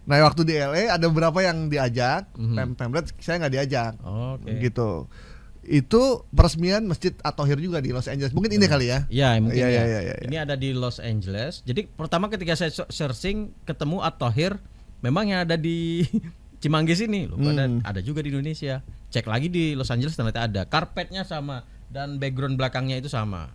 Nah waktu di LA ada beberapa yang diajak, Pemret saya nggak diajak, gitu. Itu peresmian Masjid At-Thahir juga di Los Angeles. Mungkin ini kali ya? Iya, mungkin ya. Ini ada di Los Angeles. Jadi pertama ketika saya searching ketemu At-Thahir, memang yang ada di Cimanggis ini loh, ada juga di Indonesia. Cek lagi di Los Angeles ternyata ada. Karpetnya sama dan background belakangnya itu sama.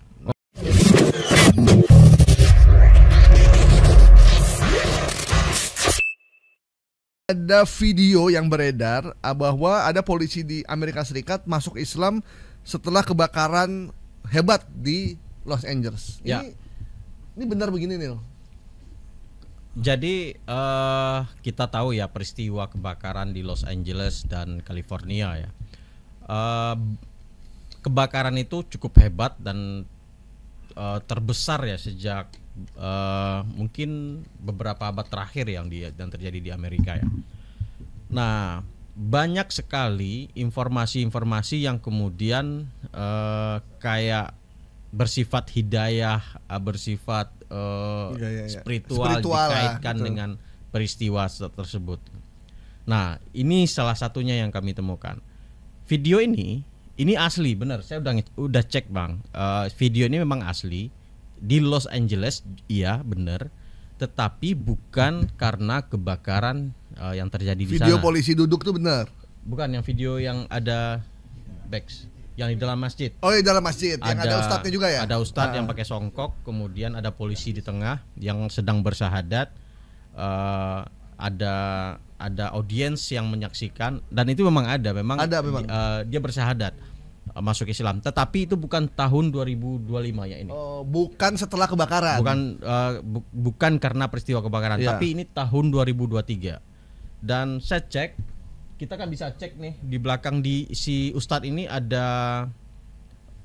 Ada video yang beredar bahwa ada polisi di Amerika Serikat masuk Islam setelah kebakaran hebat di Los Angeles. Ya. Ini benar begini nih. Jadi kita tahu ya peristiwa kebakaran di Los Angeles dan California ya. Kebakaran itu cukup hebat dan terbesar ya sejak mungkin beberapa abad terakhir yang terjadi di Amerika ya. Nah, banyak sekali informasi-informasi yang kemudian kayak bersifat hidayah, bersifat spiritual dikaitkan dengan peristiwa tersebut. Nah, ini salah satunya yang kami temukan. Video ini asli, benar. Saya udah cek bang. Video ini memang asli di Los Angeles, iya benar. Tetapi bukan karena kebakaran yang terjadi di sana. Video polisi duduk tuh benar. Bukan yang video yang ada Bex, yang di dalam masjid. Oh, di dalam masjid. Yang ada ustadznya juga ya? Ada ustadz yang pakai songkok, kemudian ada polisi di tengah yang sedang bersyahadat. Ada audiens yang menyaksikan dan itu memang ada. Dia bersyahadat masuk Islam, tetapi itu bukan tahun 2025 ya ini. Bukan setelah kebakaran. Bukan karena peristiwa kebakaran, tapi ini tahun 2023. Dan saya cek, kita kan bisa cek nih di belakang di si ustadz ini ada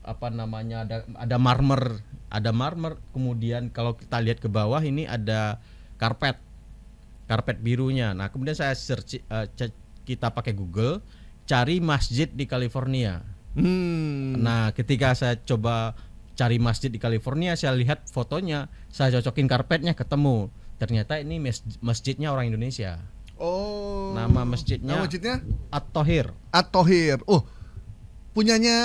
apa namanya, ada marmer, kemudian kalau kita lihat ke bawah ini ada karpet birunya. Nah, kemudian saya search, kita pakai Google cari masjid di California. Nah, ketika saya coba cari masjid di California, saya lihat fotonya, saya cocokin karpetnya, ketemu. Ternyata ini masjidnya orang Indonesia. Nama masjidnya At-Thahir. Punyanya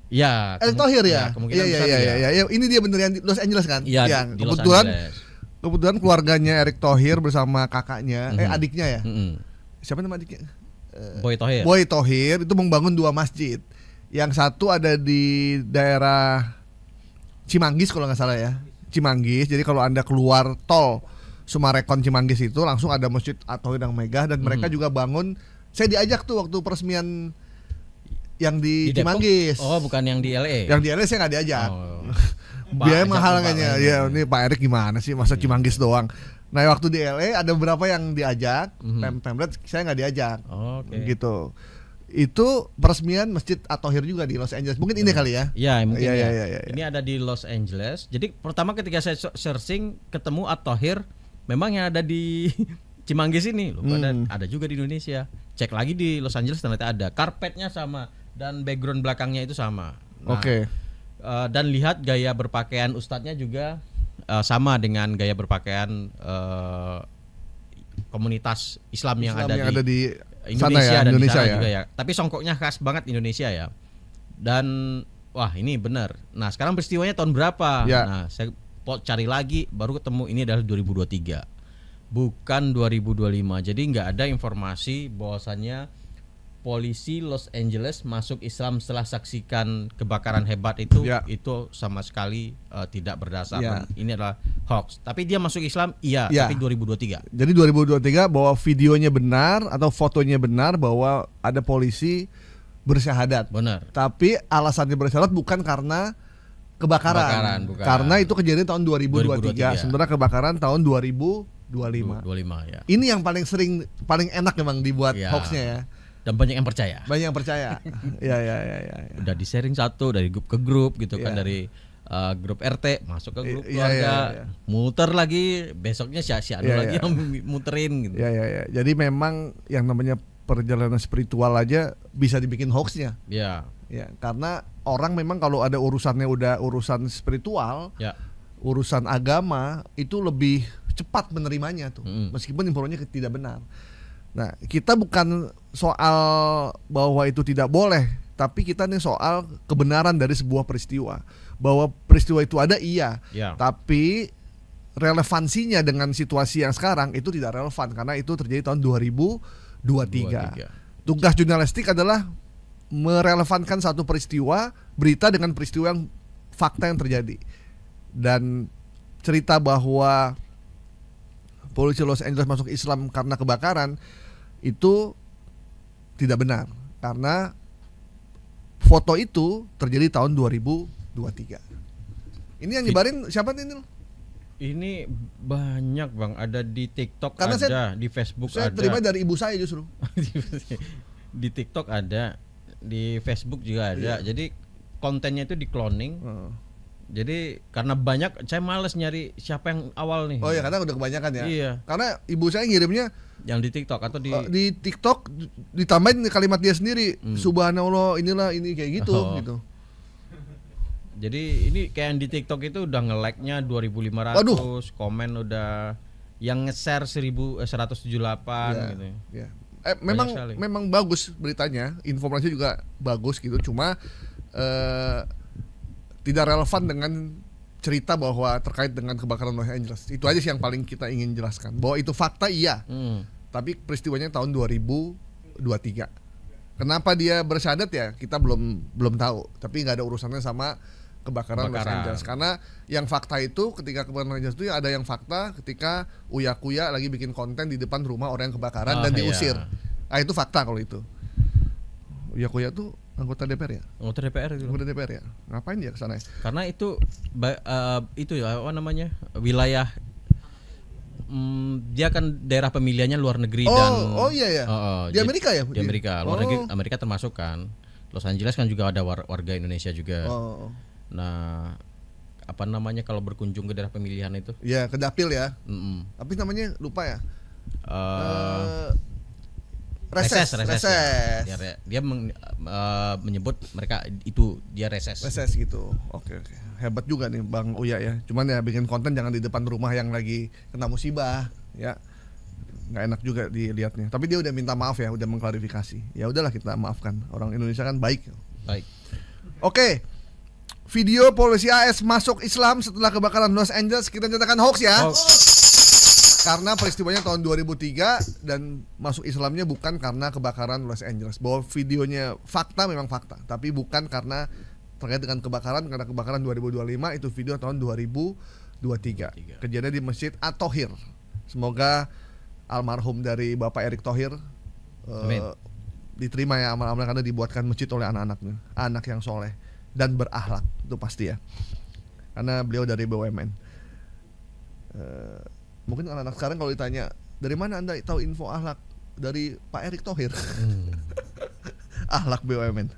ya, At-Thahir ya? Iya. Ini dia bener yang di Los Angeles kan? Iya, di Los Angeles. Kebetulan keluarganya Erick Thohir bersama kakaknya, adiknya ya. Siapa nama adiknya? Boy Thohir itu membangun 2 masjid. Yang satu ada di daerah Cimanggis kalau nggak salah ya. Cimanggis. Jadi kalau Anda keluar tol Sumarekon Cimanggis itu langsung ada Masjid At-Thahir yang megah, dan mereka juga bangun. Saya diajak tuh waktu peresmian yang di Cimanggis. Bukan yang di LA. Yang di LA saya nggak diajak. Biaya mahal kayaknya. Ya, ini Pak Erick gimana sih, masa Cimanggis doang. Nah, waktu di LA ada beberapa yang diajak, Pemret saya nggak diajak. Gitu. Itu peresmian Masjid At-Thahir juga di Los Angeles. Mungkin ini kali ya? Iya, mungkin ya. Ini ada di Los Angeles. Jadi pertama ketika saya searching ketemu At-Thahir, memang yang ada di Cimanggis ini loh, ada juga di Indonesia. Cek lagi di Los Angeles ternyata ada. Karpetnya sama dan background belakangnya itu sama. Nah, dan lihat gaya berpakaian ustadznya juga sama dengan gaya berpakaian komunitas Islam yang ada di Indonesia ya, dan di sana juga ya. Tapi songkoknya khas banget Indonesia ya. Dan wah, ini benar. Nah, sekarang peristiwanya tahun berapa? Nah, saya cari lagi baru ketemu ini adalah 2023. Bukan 2025. Jadi nggak ada informasi bahwasannya polisi Los Angeles masuk Islam setelah saksikan kebakaran hebat itu sama sekali tidak berdasar. Ini adalah hoax. Tapi dia masuk Islam tapi 2023. Jadi 2023 bahwa videonya benar atau fotonya benar bahwa ada polisi bersyahadat. Benar. Tapi alasannya bersyahadat bukan karena kebakaran. Bukan. Karena itu kejadian tahun 2023. Sementara kebakaran tahun 2025 ya. Ini yang paling enak memang dibuat hoaxnya ya. Dan banyak yang percaya. Ya. Udah di-sharing satu dari grup ke grup gitu kan, dari grup RT masuk ke grup keluarga, muter lagi, besoknya si lagi yang muterin gitu. Ya. Jadi memang yang namanya perjalanan spiritual aja bisa dibikin hoaxnya. Ya, karena orang memang kalau ada urusannya udah urusan spiritual, urusan agama itu lebih cepat menerimanya tuh, meskipun informasinya tidak benar. Nah, kita bukan soal bahwa itu tidak boleh, tapi kita nih soal kebenaran dari sebuah peristiwa. Bahwa peristiwa itu ada, iya, tapi relevansinya dengan situasi yang sekarang itu tidak relevan karena itu terjadi tahun 2023. Tugas jurnalistik adalah merelevankan satu peristiwa, berita dengan peristiwa yang fakta yang terjadi. Dan cerita bahwa polisi Los Angeles masuk Islam karena kebakaran itu tidak benar, karena foto itu terjadi tahun 2023. Ini yang nyebarin siapa nih, Nil? Ini banyak Bang, ada di TikTok, karena ada di Facebook, saya ada. Saya terima dari ibu saya justru. Di TikTok ada, di Facebook juga ada. Jadi kontennya itu di cloning. Jadi karena banyak, saya males nyari siapa yang awal nih. Oh ya, karena udah kebanyakan ya. Iya. Karena ibu saya ngirimnya yang di TikTok atau di TikTok ditambahin kalimat dia sendiri, Subhanallah, inilah ini kayak gitu gitu. Jadi ini kayak yang di TikTok itu udah nge-like-nya 2.500, komen udah yang nge-share 1.178 gitu. Ya. Memang bagus beritanya, informasi juga bagus gitu, cuma tidak relevan dengan cerita bahwa terkait dengan kebakaran Los Angeles. Itu aja sih yang paling kita ingin jelaskan. Bahwa itu fakta iya, tapi peristiwanya tahun 2023. Kenapa dia bersyahadat ya kita belum tahu. Tapi nggak ada urusannya sama kebakaran Los Angeles. Karena yang fakta itu ketika kebakaran Los Angeles itu ada yang fakta ketika Uya Kuya lagi bikin konten di depan rumah orang yang kebakaran dan diusir. Ah, itu fakta kalau itu. Uya Kuya tuh anggota DPR ya? Anggota DPR itu. Anggota DPR ya? Ngapain dia kesana ya? Karena itu ya apa namanya, wilayah dia kan daerah pemilihannya luar negeri dan iya ya. Di Amerika ya? Di Amerika, luar negeri, Amerika termasuk kan. Los Angeles kan juga ada warga Indonesia juga. Nah, apa namanya kalau berkunjung ke daerah pemilihan itu? Ya, ke dapil ya. Tapi namanya lupa ya. Reses. Ya. Dia menyebut mereka itu dia reses. Reses gitu. Oke. Hebat juga nih Bang Uya ya. Cuman ya bikin konten jangan di depan rumah yang lagi kena musibah ya. Nggak enak juga dilihatnya. Tapi dia udah minta maaf ya, udah mengklarifikasi. Ya udahlah kita maafkan. Orang Indonesia kan baik. Oke. Video polisi AS masuk Islam setelah kebakaran Los Angeles kita nyatakan hoax ya. Karena peristiwanya tahun 2003 dan masuk Islamnya bukan karena kebakaran Los Angeles. Bahwa videonya fakta memang fakta, tapi bukan karena terkait dengan kebakaran, karena kebakaran 2025 itu video tahun 2023. Kejadian di Masjid At-Thohir. Semoga almarhum dari Bapak Erick Thohir diterima ya amal-amal karena dibuatkan masjid oleh anak-anaknya, anak yang soleh dan berakhlak, itu pasti ya. Karena beliau dari BUMN. Mungkin anak-anak sekarang kalau ditanya dari mana Anda tahu info akhlak, dari Pak Erick Thohir. Akhlak BUMN.